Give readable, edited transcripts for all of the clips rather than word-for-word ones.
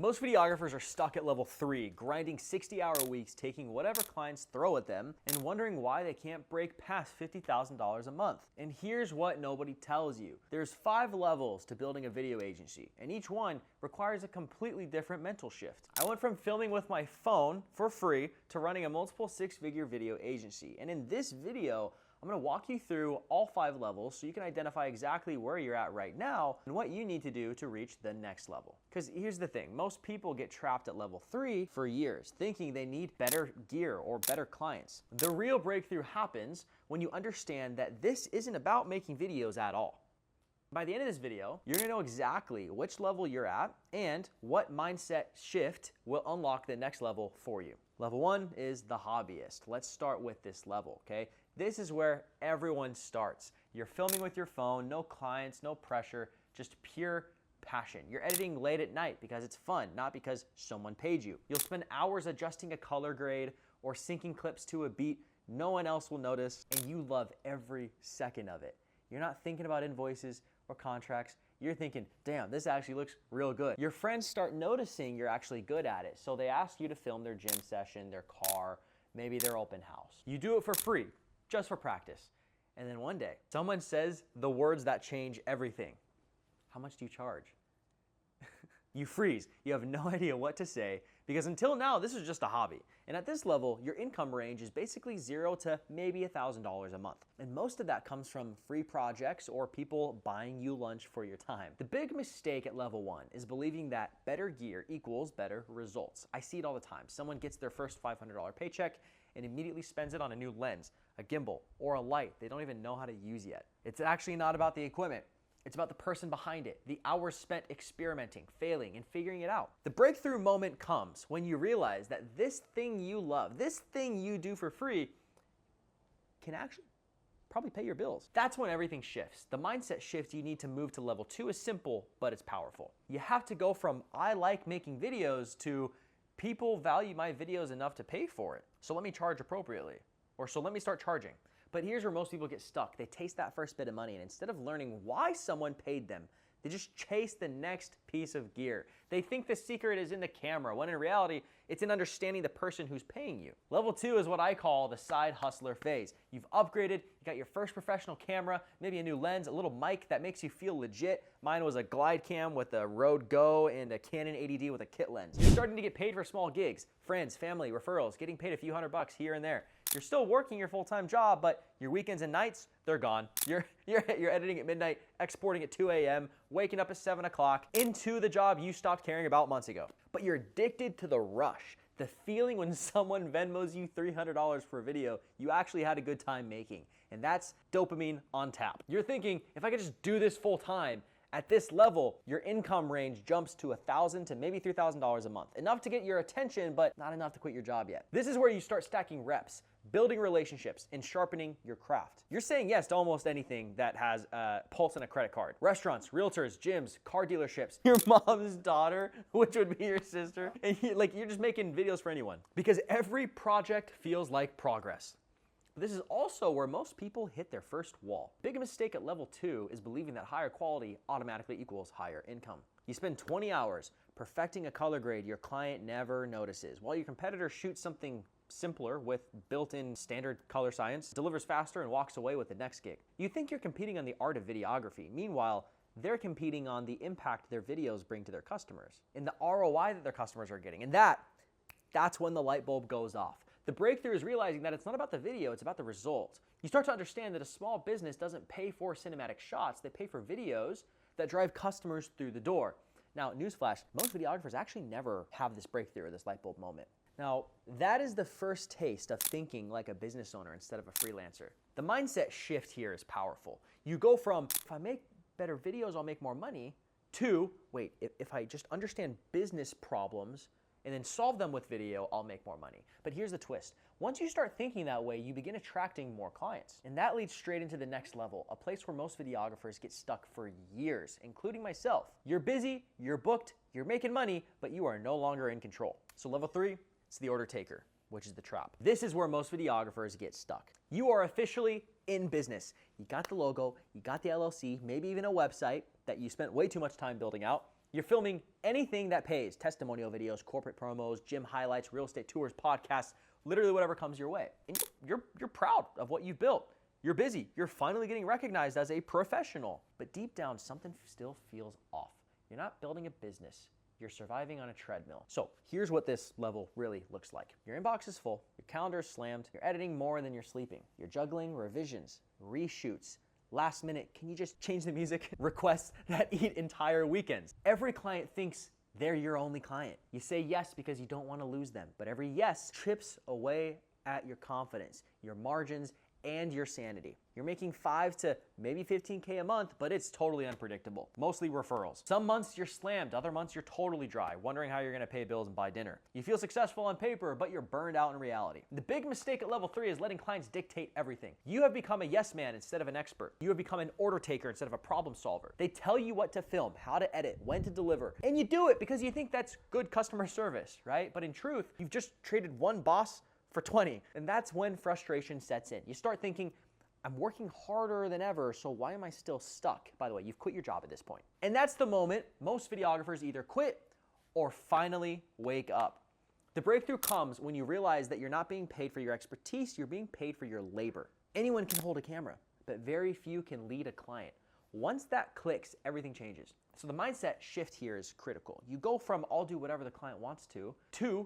Most videographers are stuck at level 3, grinding 60-hour weeks, taking whatever clients throw at them, and wondering why they can't break past $50,000 a month. And here's what nobody tells you. There's 5 levels to building a video agency, and each one requires a completely different mental shift. I went from filming with my phone for free to running a multiple 6-figure video agency. And in this video, I'm going to walk you through all 5 levels so you can identify exactly where you're at right now and what you need to do to reach the next level. Because here's the thing, most people get trapped at level 3 for years, thinking they need better gear or better clients. The real breakthrough happens when you understand that this isn't about making videos at all. By the end of this video, you're going to know exactly which level you're at and what mindset shift will unlock the next level for you. Level 1 is the hobbyist. Let's start with this level, okay? This is where everyone starts. You're filming with your phone, no clients, no pressure, just pure passion. You're editing late at night because it's fun, not because someone paid you. You'll spend hours adjusting a color grade or syncing clips to a beat no one else will notice, and you love every second of it. You're not thinking about invoices or contracts. You're thinking, damn, this actually looks real good. Your friends start noticing you're actually good at it, so they ask you to film their gym session, their car, maybe their open house. You do it for free, just for practice. And then one day, someone says the words that change everything. How much do you charge? You freeze. You have no idea what to say because until now, this is just a hobby. And at this level, your income range is basically $0 to maybe $1,000 a month. And most of that comes from free projects or people buying you lunch for your time. The big mistake at level 1 is believing that better gear equals better results. I see it all the time. Someone gets their first $500 paycheck and immediately spends it on a new lens, a gimbal, or a light they don't even know how to use yet. It's actually not about the equipment. It's about the person behind it, the hours spent experimenting, failing, and figuring it out. The breakthrough moment comes when you realize that this thing you love, this thing you do for free, can actually probably pay your bills. That's when everything shifts. The mindset shift you need to move to level 2 is simple, but it's powerful. You have to go from I like making videos to people value my videos enough to pay for it, so let me charge appropriately, or so let me start charging. But here's where most people get stuck. They taste that first bit of money, and instead of learning why someone paid them, they just chase the next piece of gear. They think the secret is in the camera, when in reality, it's in understanding the person who's paying you. Level 2 is what I call the side hustler phase. You've upgraded, you got your first professional camera, maybe a new lens, a little mic that makes you feel legit. Mine was a glide cam with a Rode Go and a Canon 80D with a kit lens. You're starting to get paid for small gigs, friends, family, referrals, getting paid a few $100 here and there. You're still working your full-time job, but your weekends and nights, they're gone. You're editing at midnight, exporting at 2 a.m., waking up at 7 o'clock, into the job you stopped caring about months ago. But you're addicted to the rush, the feeling when someone Venmos you $300 for a video you actually had a good time making. And that's dopamine on tap. You're thinking, if I could just do this full-time, at this level, your income range jumps to $1,000 to maybe $3,000 a month. Enough to get your attention, but not enough to quit your job yet. This is where you start stacking reps, building relationships, and sharpening your craft. You're saying yes to almost anything that has a pulse and a credit card. Restaurants, realtors, gyms, car dealerships, your mom's daughter, which would be your sister. And you're just making videos for anyone. Because every project feels like progress. This is also where most people hit their first wall. Big mistake at level 2 is believing that higher quality automatically equals higher income. You spend 20 hours perfecting a color grade your client never notices, while your competitor shoots something simpler with built-in standard color science, delivers faster, and walks away with the next gig. You think you're competing on the art of videography. Meanwhile, they're competing on the impact their videos bring to their customers and the ROI that their customers are getting. And that's when the light bulb goes off. The breakthrough is realizing that it's not about the video, it's about the result. You start to understand that a small business doesn't pay for cinematic shots, they pay for videos that drive customers through the door. Now, newsflash, most videographers actually never have this breakthrough or this light bulb moment. Now, that is the first taste of thinking like a business owner instead of a freelancer. The mindset shift here is powerful. You go from, if I make better videos, I'll make more money, to, wait, if I just understand business problems and then solve them with video, I'll make more money. But here's the twist. Once you start thinking that way, you begin attracting more clients. And that leads straight into the next level, a place where most videographers get stuck for years, including myself. You're busy, you're booked, you're making money, but you are no longer in control. So level 3, it's the order taker, which is the trap. This is where most videographers get stuck. You are officially in business. You got the logo, you got the LLC, maybe even a website that you spent way too much time building out. You're filming anything that pays: testimonial videos, corporate promos, gym highlights, real estate tours, podcasts, literally whatever comes your way. And you're proud of what you've built. You're busy. You're finally getting recognized as a professional. But deep down, something still feels off. You're not building a business. You're surviving on a treadmill. So here's what this level really looks like. Your inbox is full. Your calendar is slammed. You're editing more than you're sleeping. You're juggling revisions, reshoots, last minute, can you just change the music? Requests that eat entire weekends. Every client thinks they're your only client. You say yes because you don't want to lose them. But every yes chips away at your confidence, your margins, and your sanity. You're making 5 to maybe 15K a month, but it's totally unpredictable. Mostly referrals. Some months you're slammed, other months you're totally dry, wondering how you're gonna pay bills and buy dinner. You feel successful on paper, but you're burned out in reality. The big mistake at level 3 is letting clients dictate everything. You have become a yes man instead of an expert. You have become an order taker instead of a problem solver. They tell you what to film, how to edit, when to deliver, and you do it because you think that's good customer service, right? But in truth, you've just traded one boss for 20. And that's when frustration sets in. You start thinking, I'm working harder than ever, so why am I still stuck? By the way, you've quit your job at this point. And that's the moment most videographers either quit or finally wake up. The breakthrough comes when you realize that you're not being paid for your expertise, you're being paid for your labor. Anyone can hold a camera, but very few can lead a client. Once that clicks, everything changes. So the mindset shift here is critical. You go from I'll do whatever the client wants to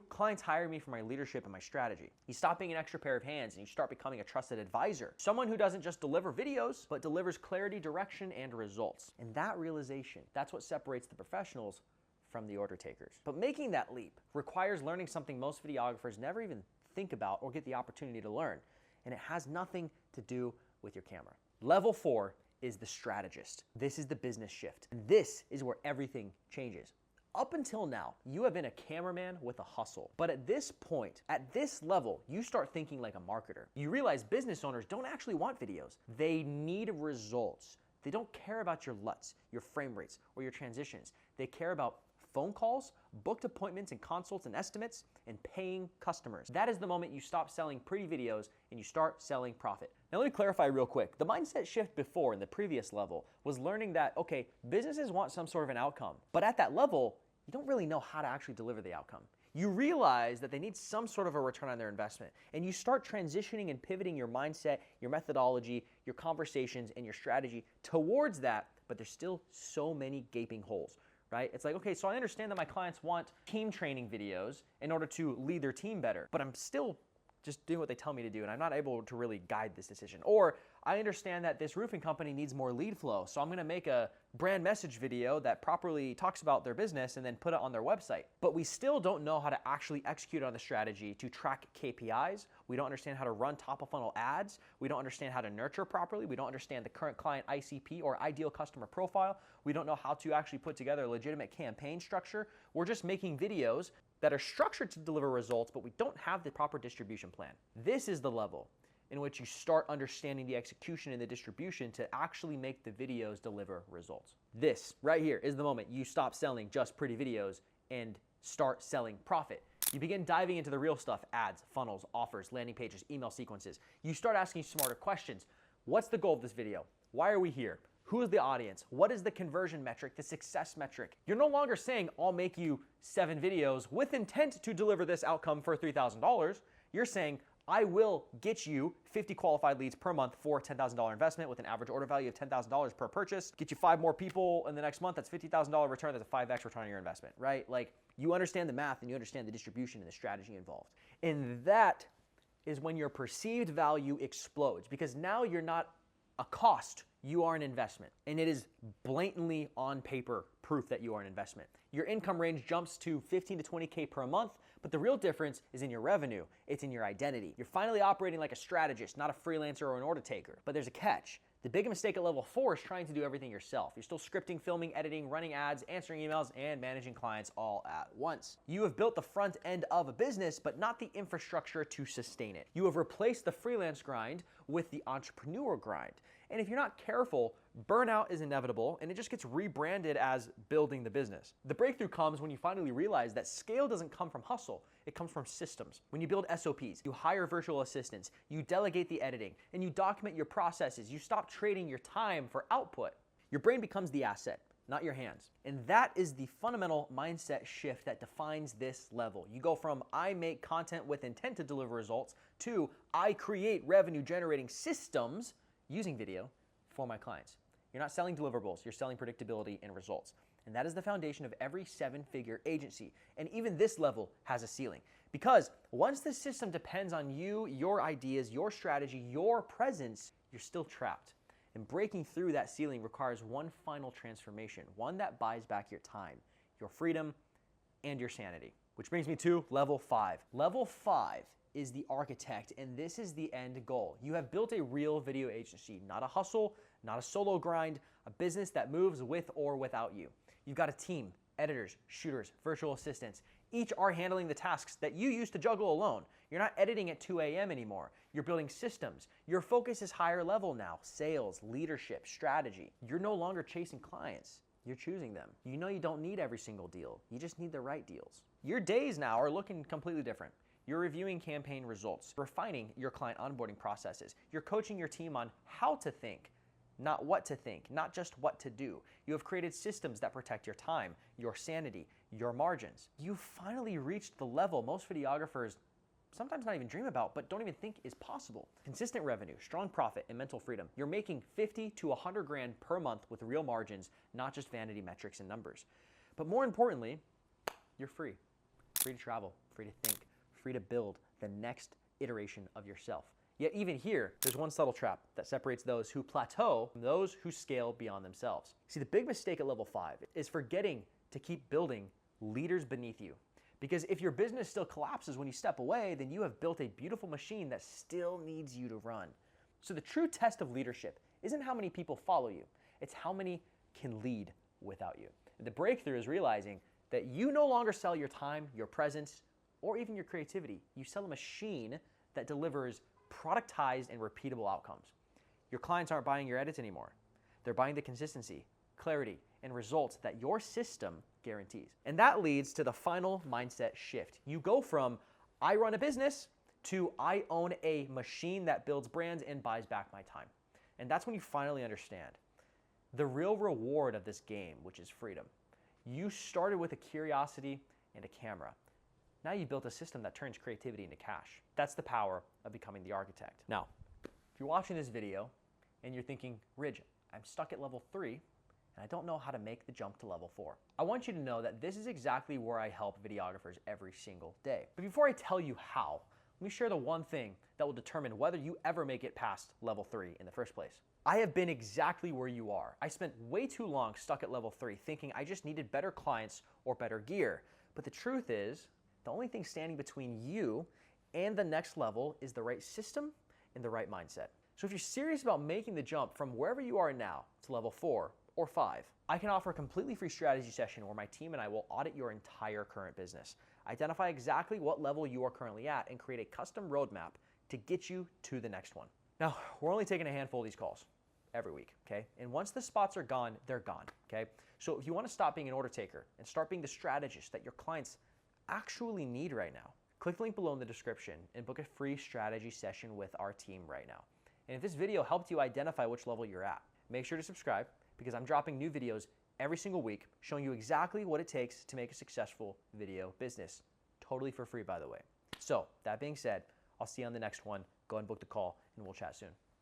clients hire me for my leadership and my strategy. You stop being an extra pair of hands and you start becoming a trusted advisor. Someone who doesn't just deliver videos, but delivers clarity, direction, and results. And that realization, that's what separates the professionals from the order takers. But making that leap requires learning something most videographers never even think about or get the opportunity to learn. And it has nothing to do with your camera. Level 4 is the strategist. This is the business shift. This is where everything changes. Up until now, you have been a cameraman with a hustle. But at this point, at this level, you start thinking like a marketer. You realize business owners don't actually want videos. They need results. They don't care about your LUTs, your frame rates, or your transitions. They care about phone calls, booked appointments and consults and estimates, and paying customers. That is the moment you stop selling pretty videos and you start selling profit. Now let me clarify real quick. The mindset shift before in the previous level was learning that, okay, businesses want some sort of an outcome, but at that level, you don't really know how to actually deliver the outcome. You realize that they need some sort of a return on their investment, and you start transitioning and pivoting your mindset, your methodology, your conversations, and your strategy towards that, but there's still so many gaping holes. Right? It's like, okay, so I understand that my clients want team training videos in order to lead their team better, but I'm still just doing what they tell me to do, and I'm not able to really guide this decision. Or I understand that this roofing company needs more lead flow, so I'm gonna make a brand message video that properly talks about their business and then put it on their website. But we still don't know how to actually execute on the strategy to track KPIs. We don't understand how to run top of funnel ads. We don't understand how to nurture properly. We don't understand the current client ICP or ideal customer profile. We don't know how to actually put together a legitimate campaign structure. We're just making videos that are structured to deliver results, but we don't have the proper distribution plan. This is the level in which you start understanding the execution and the distribution to actually make the videos deliver results. This right here is the moment you stop selling just pretty videos and start selling profit. You begin diving into the real stuff: ads, funnels, offers, landing pages, email sequences. You start asking smarter questions. What's the goal of this video? Why are we here? Who is the audience? What is the conversion metric, the success metric? You're no longer saying, I'll make you 7 videos with intent to deliver this outcome for $3,000. You're saying, I will get you 50 qualified leads per month for a $10,000 investment with an average order value of $10,000 per purchase. Get you 5 more people in the next month. That's $50,000 return. That's a 5x return on your investment, right? Like, you understand the math and you understand the distribution and the strategy involved. And that is when your perceived value explodes, because now you're not a cost, you are an investment. And it is blatantly on paper proof that you are an investment. Your income range jumps to 15 to 20K per month, but the real difference is in your revenue. It's in your identity. You're finally operating like a strategist, not a freelancer or an order taker. But there's a catch. The big mistake at level 4 is trying to do everything yourself. You're still scripting, filming, editing, running ads, answering emails, and managing clients all at once. You have built the front end of a business, but not the infrastructure to sustain it. You have replaced the freelance grind with the entrepreneur grind. And if you're not careful, burnout is inevitable, and it just gets rebranded as building the business. The breakthrough comes when you finally realize that scale doesn't come from hustle, it comes from systems. When you build SOPs, you hire virtual assistants, you delegate the editing, and you document your processes. You stop trading your time for output. Your brain becomes the asset, not your hands. And that is the fundamental mindset shift that defines this level. You go from I make content with intent to deliver results to I create revenue generating systems using video for my clients. You're not selling deliverables, you're selling predictability and results. And that is the foundation of every 7-figure agency. And even this level has a ceiling. Because once the system depends on you, your ideas, your strategy, your presence, you're still trapped. And breaking through that ceiling requires one final transformation, one that buys back your time, your freedom, and your sanity. Which brings me to level 5. Level 5 is the architect, and this is the end goal. You have built a real video agency, not a hustle, not a solo grind, a business that moves with or without you. You've got a team, editors, shooters, virtual assistants. Each are handling the tasks that you used to juggle alone. You're not editing at 2 a.m. anymore. You're building systems. Your focus is higher level now. Sales, leadership, strategy. You're no longer chasing clients. You're choosing them. You know you don't need every single deal. You just need the right deals. Your days now are looking completely different. You're reviewing campaign results, refining your client onboarding processes. You're coaching your team on how to think, not what to think, not just what to do. You have created systems that protect your time, your sanity, your margins. You finally reached the level most videographers sometimes not even dream about, but don't even think is possible. Consistent revenue, strong profit, and mental freedom. You're making 50 to 100 grand per month with real margins, not just vanity metrics and numbers. But more importantly, you're free. Free to travel, free to think, free to build the next iteration of yourself. Yet even here, there's one subtle trap that separates those who plateau from those who scale beyond themselves. See, the big mistake at level 5 is forgetting to keep building leaders beneath you. Because if your business still collapses when you step away, then you have built a beautiful machine that still needs you to run. So the true test of leadership isn't how many people follow you, it's how many can lead without you. And the breakthrough is realizing that you no longer sell your time, your presence, or even your creativity. You sell a machine that delivers productized and repeatable outcomes. Your clients aren't buying your edits anymore. They're buying the consistency, clarity, and results that your system guarantees. And that leads to the final mindset shift. You go from I run a business to I own a machine that builds brands and buys back my time. And that's when you finally understand the real reward of this game, which is freedom. You started with a curiosity and a camera. Now you built a system that turns creativity into cash. That's the power of becoming the architect. Now, if you're watching this video and you're thinking, Ridge, I'm stuck at level 3 and I don't know how to make the jump to level 4. I want you to know that this is exactly where I help videographers every single day. But before I tell you how, let me share the one thing that will determine whether you ever make it past level 3 in the first place. I have been exactly where you are. I spent way too long stuck at level 3 thinking I just needed better clients or better gear. But the truth is, the only thing standing between you and the next level is the right system and the right mindset. So if you're serious about making the jump from wherever you are now to level 4 or 5, I can offer a completely free strategy session where my team and I will audit your entire current business, identify exactly what level you are currently at, and create a custom roadmap to get you to the next one. Now, we're only taking a handful of these calls every week, okay? And once the spots are gone, they're gone, okay? So if you want to stop being an order taker and start being the strategist that your clients actually need right now, click the link below in the description and book a free strategy session with our team right now. And if this video helped you identify which level you're at, make sure to subscribe because I'm dropping new videos every single week showing you exactly what it takes to make a successful video business. Totally for free, by the way. So that being said, I'll see you on the next one. Go ahead and book the call and we'll chat soon.